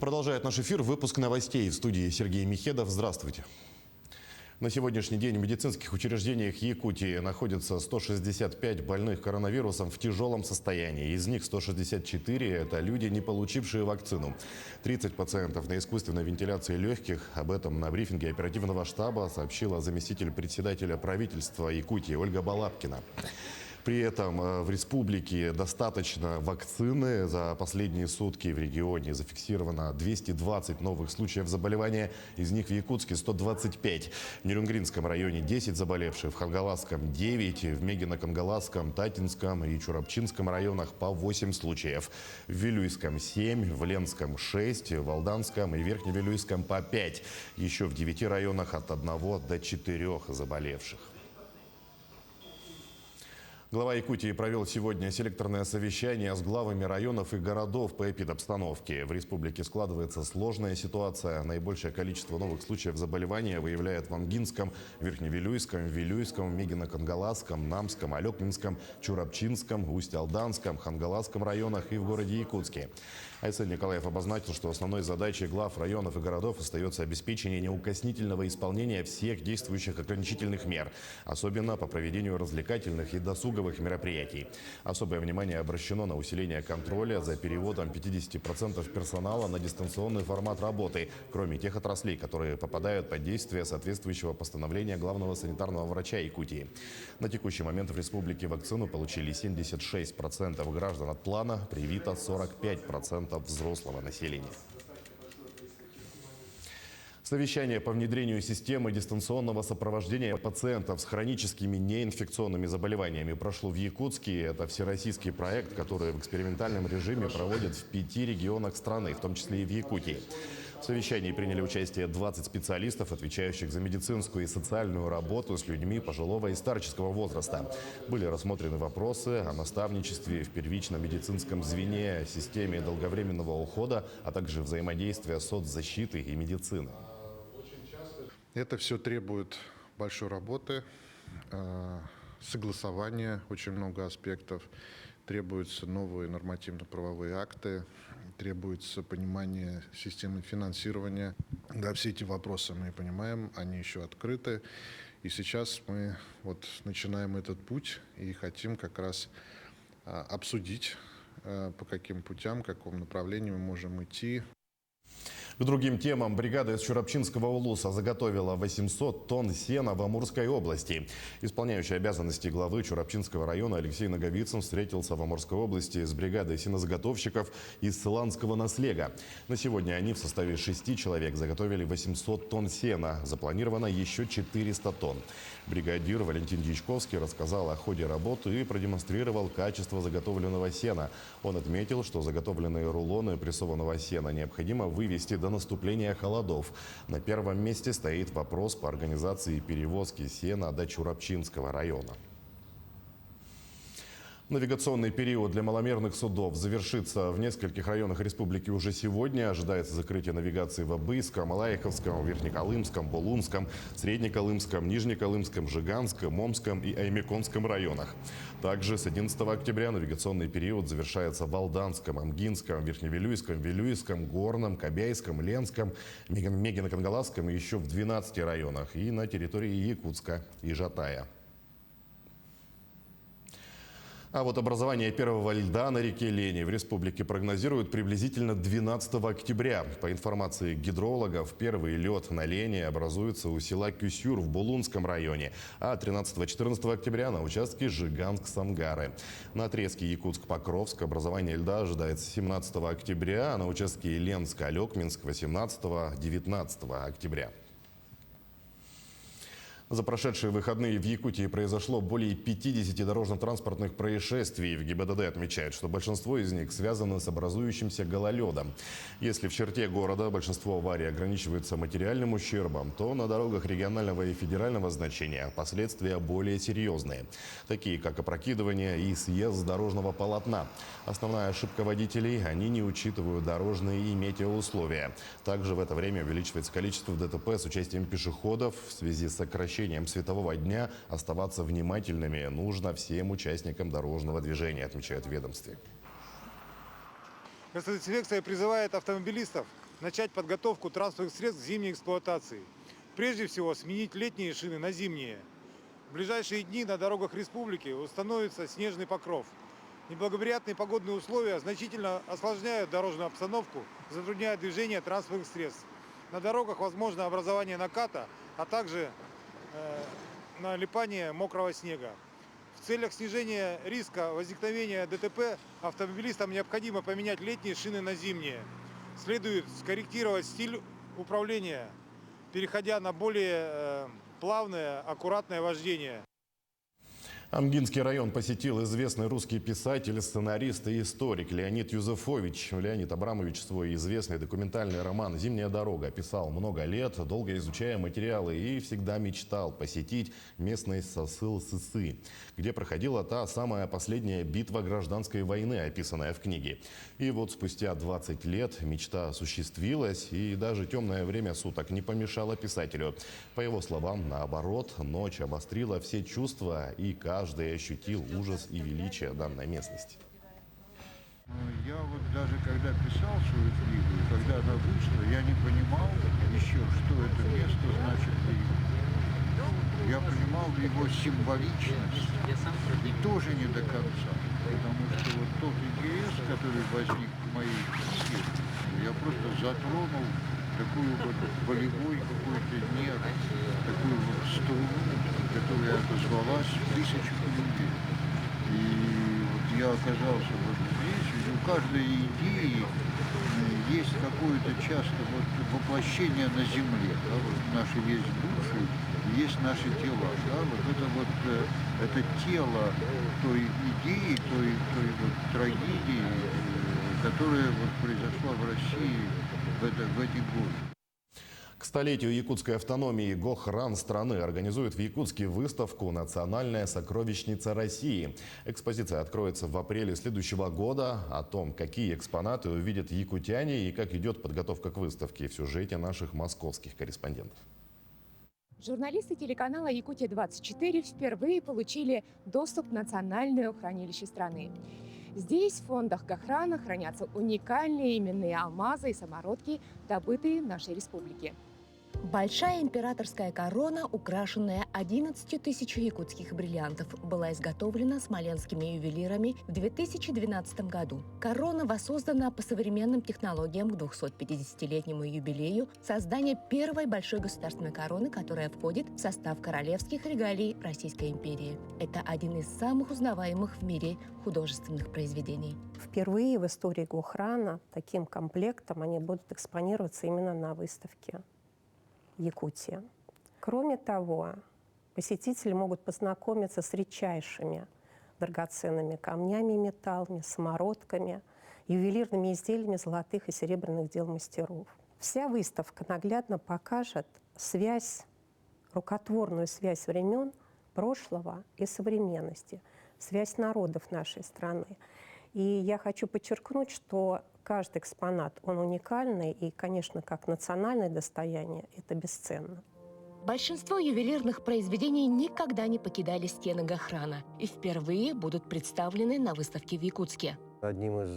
Продолжает наш эфир выпуск новостей. В студии Сергей Михедов. Здравствуйте. На сегодняшний день в медицинских учреждениях Якутии находится 165 больных коронавирусом в тяжелом состоянии. Из них 164 – это люди, не получившие вакцину. 30 пациентов на искусственной вентиляции легких. Об этом на брифинге оперативного штаба сообщила заместитель председателя правительства Якутии Ольга Балабкина. При этом в республике достаточно вакцины. За последние сутки в регионе зафиксировано 220 новых случаев заболевания. Из них в Якутске 125. В Нерюнгринском районе 10 заболевших, в Хангаласском 9, в Мегино-Кангаласском, Татинском и Чурапчинском районах по 8 случаев. В Вилюйском 7, в Ленском 6, в Алданском и Верхневилюйском по 5. Еще в 9 районах от 1 до 4 заболевших. Глава Якутии провел сегодня селекторное совещание с главами районов и городов по эпидобстановке. В республике складывается сложная ситуация. Наибольшее количество новых случаев заболевания выявляют в Амгинском, Верхневилюйском, Вилюйском, Мегино-Кангаласском, Намском, Алекминском, Чурапчинском, Усть-Алданском, Хангаласском районах и в городе Якутске. Айсен Николаев обозначил, что основной задачей глав районов и городов остается обеспечение неукоснительного исполнения всех действующих ограничительных мер, особенно по проведению развлекательных и досуговых мероприятий. Особое внимание обращено на усиление контроля за переводом 50% персонала на дистанционный формат работы, кроме тех отраслей, которые попадают под действие соответствующего постановления главного санитарного врача Якутии. На текущий момент в республике вакцину получили 76% граждан от плана, привито 45% взрослого населения. Совещание по внедрению системы дистанционного сопровождения пациентов с хроническими неинфекционными заболеваниями прошло в Якутске. Это всероссийский проект, который в экспериментальном режиме проводят в 5 регионах страны, в том числе и в Якутии. В совещании приняли участие 20 специалистов, отвечающих за медицинскую и социальную работу с людьми пожилого и старческого возраста. Были рассмотрены вопросы о наставничестве в первичном медицинском звене, системе долговременного ухода, а также взаимодействия соцзащиты и медицины. Это все требует большой работы, согласования, очень много аспектов. Требуются новые нормативно-правовые акты, требуется понимание системы финансирования. Да, все эти вопросы мы понимаем, они еще открыты. И сейчас мы начинаем этот путь и хотим как раз обсудить, по каким путям, в каком направлении мы можем идти. К другим темам бригада из Чурапчинского улуса заготовила 800 тонн сена в Амурской области. Исполняющий обязанности главы Чурапчинского района Алексей Наговицын встретился в Амурской области с бригадой сенозаготовщиков из Сыланского наслега. На сегодня они в составе 6 человек заготовили 800 тонн сена. Запланировано еще 400 тонн. Бригадир Валентин Дьячковский рассказал о ходе работы и продемонстрировал качество заготовленного сена. Он отметил, что заготовленные рулоны прессованного сена необходимо вывести до наступления холодов. На первом месте стоит вопрос по организации перевозки сена до Чурапчинского района. Навигационный период для маломерных судов завершится в нескольких районах республики уже сегодня. Ожидается закрытие навигации в Абыйском, Малайховском, Верхнеколымском, Булунском, Среднеколымском, Нижнеколымском, Жиганском, Омском и Аймеконском районах. Также с 11 октября навигационный период завершается в Алданском, Амгинском, Верхневилюйском, Вилюйском, Горном, Кобяйском, Ленском, Мегино-Кангаласском и еще в 12 районах и на территории Якутска и Жатая. А вот образование первого льда на реке Лени в республике прогнозируют приблизительно 12 октября. По информации гидрологов, первый лед на Лени образуется у села Кюсюр в Булунском районе, а 13-14 октября на участке Жиганск-Самгары. На отрезке Якутск-Покровск образование льда ожидается 17 октября, а на участке Ленск-Алекминск 18-19 октября. За прошедшие выходные в Якутии произошло более 50 дорожно-транспортных происшествий. В ГИБДД отмечают, что большинство из них связаны с образующимся гололедом. Если в черте города большинство аварий ограничивается материальным ущербом, то на дорогах регионального и федерального значения последствия более серьезные, такие как опрокидывание и съезд с дорожного полотна. Основная ошибка водителей – они не учитывают дорожные и метеоусловия. Также в это время увеличивается количество ДТП с участием пешеходов. В связи с сокращением светового дня оставаться внимательными нужно всем участникам дорожного движения, отмечают в ведомстве. Госинспекция призывает автомобилистов начать подготовку транспортных средств к зимней эксплуатации. Прежде всего, сменить летние шины на зимние. В ближайшие дни на дорогах республики установится снежный покров. Неблагоприятные погодные условия значительно осложняют дорожную обстановку, затрудняют движение транспортных средств. На дорогах возможно образование наката, а также налипание мокрого снега. В целях снижения риска возникновения ДТП автомобилистам необходимо поменять летние шины на зимние. Следует скорректировать стиль управления, переходя на более плавное, аккуратное вождение. Амгинский район посетил известный русский писатель, сценарист и историк Леонид Юзефович. Леонид Абрамович свой известный документальный роман «Зимняя дорога» писал много лет, долго изучая материалы, и всегда мечтал посетить местность Сосыл-Сысы, где проходила та самая последняя битва гражданской войны, описанная в книге. И вот спустя 20 лет мечта осуществилась, и даже темное время суток не помешало писателю. По его словам, наоборот, ночь обострила все чувства, и каждый ощутил ужас и величие данной местности. Я вот даже когда писал свою книгу, когда она вышла, я не понимал еще, что это место значит для него. Я понимал его символичность и тоже не до конца, потому что вот тот интерес, который возник в моей книге, я просто затронул такую вот болевой какой-то нерв, такую вот струну, которая отозвалась в тысячах людей. И вот я оказался вот здесь, и у каждой идеи есть какое-то часто вот воплощение на земле. Да, вот наши есть души, есть наши тела. Да, вот это тело той идеи, той вот трагедии, которая вот произошла в России в эти годы. К столетию якутской автономии Гохран страны организует в Якутске выставку «Национальная сокровищница России». Экспозиция откроется в апреле следующего года. О том, какие экспонаты увидят якутяне и как идет подготовка к выставке, в сюжете наших московских корреспондентов. Журналисты телеканала «Якутия-24» впервые получили доступ в национальное хранилище страны. Здесь, в фондах Гохрана, хранятся уникальные именные алмазы и самородки, добытые в нашей республике. Большая императорская корона, украшенная 11 тысяч якутских бриллиантов, была изготовлена смоленскими ювелирами в 2012 году. Корона воссоздана по современным технологиям к 250-летнему юбилею создания первой большой государственной короны, которая входит в состав королевских регалий Российской империи. Это один из самых узнаваемых в мире художественных произведений. Впервые в истории Гохрана таким комплектом они будут экспонироваться именно на выставке Якутия. Кроме того, посетители могут познакомиться с редчайшими драгоценными камнями и металлами, самородками, ювелирными изделиями золотых и серебряных дел мастеров. Вся выставка наглядно покажет рукотворную связь времен прошлого и современности, связь народов нашей страны. И я хочу подчеркнуть, что каждый экспонат, он уникальный, и, конечно, как национальное достояние, это бесценно. Большинство ювелирных произведений никогда не покидали стены Гохрана и впервые будут представлены на выставке в Якутске. Одним из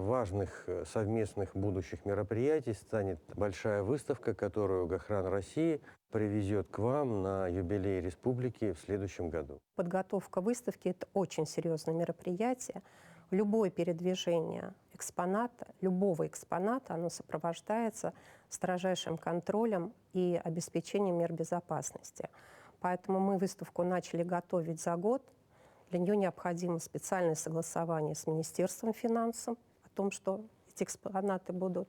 важных совместных будущих мероприятий станет большая выставка, которую Гохран России привезет к вам на юбилей республики в следующем году. Подготовка выставки – это очень серьезное мероприятие. Любое передвижение экспоната, любого экспоната, оно сопровождается строжайшим контролем и обеспечением мер безопасности. Поэтому мы выставку начали готовить за год. Для нее необходимо специальное согласование с Министерством финансов о том, что эти экспонаты будут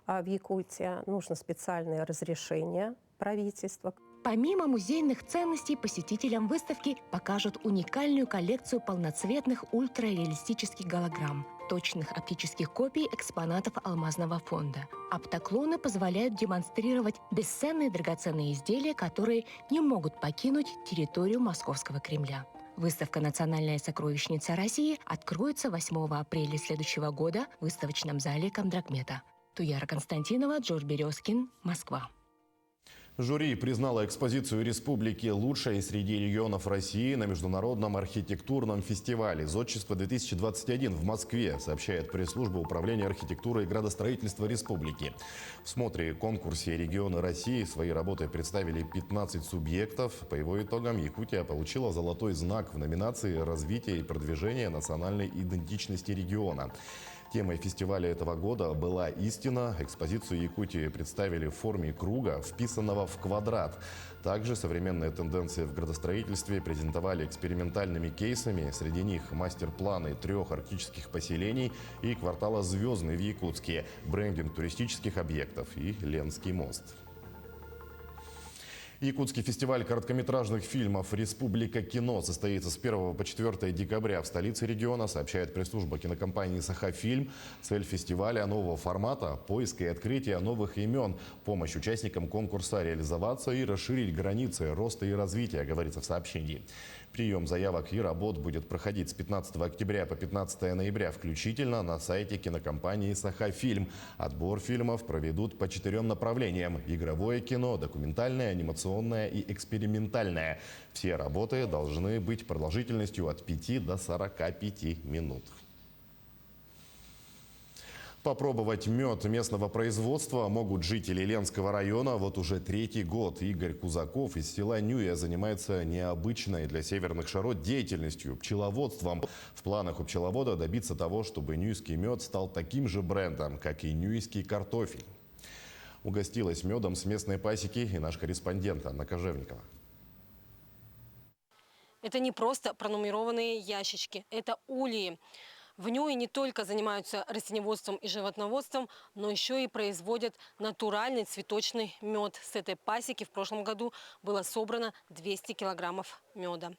в Якутии. Нужно специальное разрешение правительства. Помимо музейных ценностей, посетителям выставки покажут уникальную коллекцию полноцветных ультрареалистических голограмм, точных оптических копий экспонатов алмазного фонда. Оптоклоны позволяют демонстрировать бесценные драгоценные изделия, которые не могут покинуть территорию Московского Кремля. Выставка «Национальная сокровищница России» откроется 8 апреля следующего года в выставочном зале Комдрагмета. Туяра Константинова, Джордж Березкин, Москва. Жюри признало экспозицию республики лучшей среди регионов России на международном архитектурном фестивале «Зодчество-2021» в Москве, сообщает пресс-служба Управления архитектуры и градостроительства республики. В смотре конкурсе регионы России свои работы представили 15 субъектов. По его итогам Якутия получила золотой знак в номинации «Развитие и продвижение национальной идентичности региона». Темой фестиваля этого года была истина. Экспозицию Якутии представили в форме круга, вписанного в квадрат. Также современные тенденции в градостроительстве презентовали экспериментальными кейсами. Среди них мастер-планы 3 арктических поселений и квартала «Звездный» в Якутске, брендинг туристических объектов и Ленский мост. Якутский фестиваль короткометражных фильмов «Республика кино» состоится с 1 по 4 декабря в столице региона, сообщает пресс-служба кинокомпании «Сахафильм». Цель фестиваля нового формата – поиск и открытие новых имен, помощь участникам конкурса реализоваться и расширить границы роста и развития, говорится в сообщении. Прием заявок и работ будет проходить с 15 октября по 15 ноября включительно на сайте кинокомпании «Сахафильм». Отбор фильмов проведут по 4 направлениям – игровое кино, документальное, анимационное и экспериментальное. Все работы должны быть продолжительностью от 5 до 45 минут. Попробовать мед местного производства могут жители Ленского района вот уже 3-й год. Игорь Кузаков из села Нюя занимается необычной для северных широт деятельностью – пчеловодством. В планах у пчеловода добиться того, чтобы нюйский мед стал таким же брендом, как и нюйский картофель. Угостилась медом с местной пасеки и наш корреспондент Анна Кожевникова. Это не просто пронумерованные ящички, это ульи. В Нюе не только занимаются растениеводством и животноводством, но еще и производят натуральный цветочный мед. С этой пасеки в прошлом году было собрано 200 килограммов меда.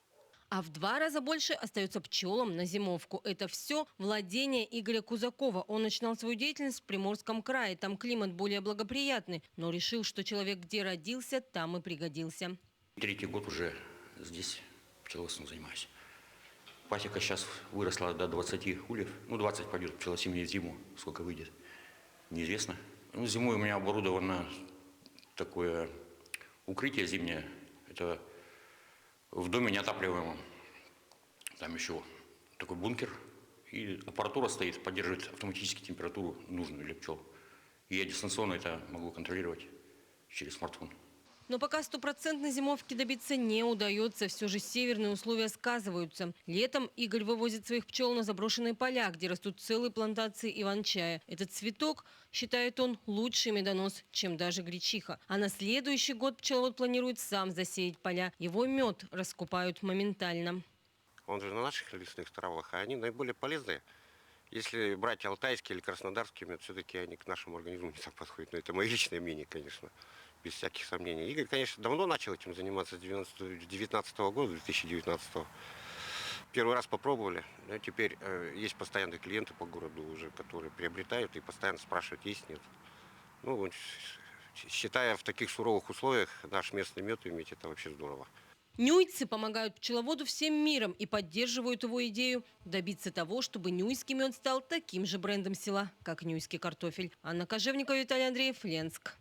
А в 2 раза больше остается пчелам на зимовку. Это все владение Игоря Кузакова. Он начинал свою деятельность в Приморском крае. Там климат более благоприятный. Но решил, что человек где родился, там и пригодился. 3-й год уже здесь пчеловодством занимаюсь. Пасека сейчас выросла до 20 ульев. 20 пойдет пчелосемьи в зиму. Сколько выйдет, неизвестно. Зимой у меня оборудовано такое укрытие зимнее. Это в доме неотапливаемом. Там еще такой бункер. И аппаратура стоит, поддерживает автоматически температуру нужную для пчел. И я дистанционно это могу контролировать через смартфон. Но пока стопроцентной зимовки добиться не удается. Все же северные условия сказываются. Летом Игорь вывозит своих пчел на заброшенные поля, где растут целые плантации иван-чая. Этот цветок, считает он, лучший медонос, чем даже гречиха. А на следующий год пчеловод планирует сам засеять поля. Его мед раскупают моментально. Он же на наших лесных травах, а они наиболее полезные. Если брать алтайский или краснодарский мед, все-таки они к нашему организму не так подходят. Но это мое личное мнение, конечно. Без всяких сомнений. Игорь, конечно, давно начал этим заниматься с 2019 года, 2019. Первый раз попробовали. Но теперь есть постоянные клиенты по городу уже, которые приобретают и постоянно спрашивают, есть, нет. Считая в таких суровых условиях наш местный мед иметь, это вообще здорово. Нюйцы помогают пчеловоду всем миром и поддерживают его идею добиться того, чтобы нюйский мед стал таким же брендом села, как нюйский картофель. Анна Кожевникова, Виталий Андреев, Ленск.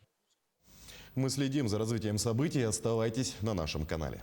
Мы следим за развитием событий. Оставайтесь на нашем канале.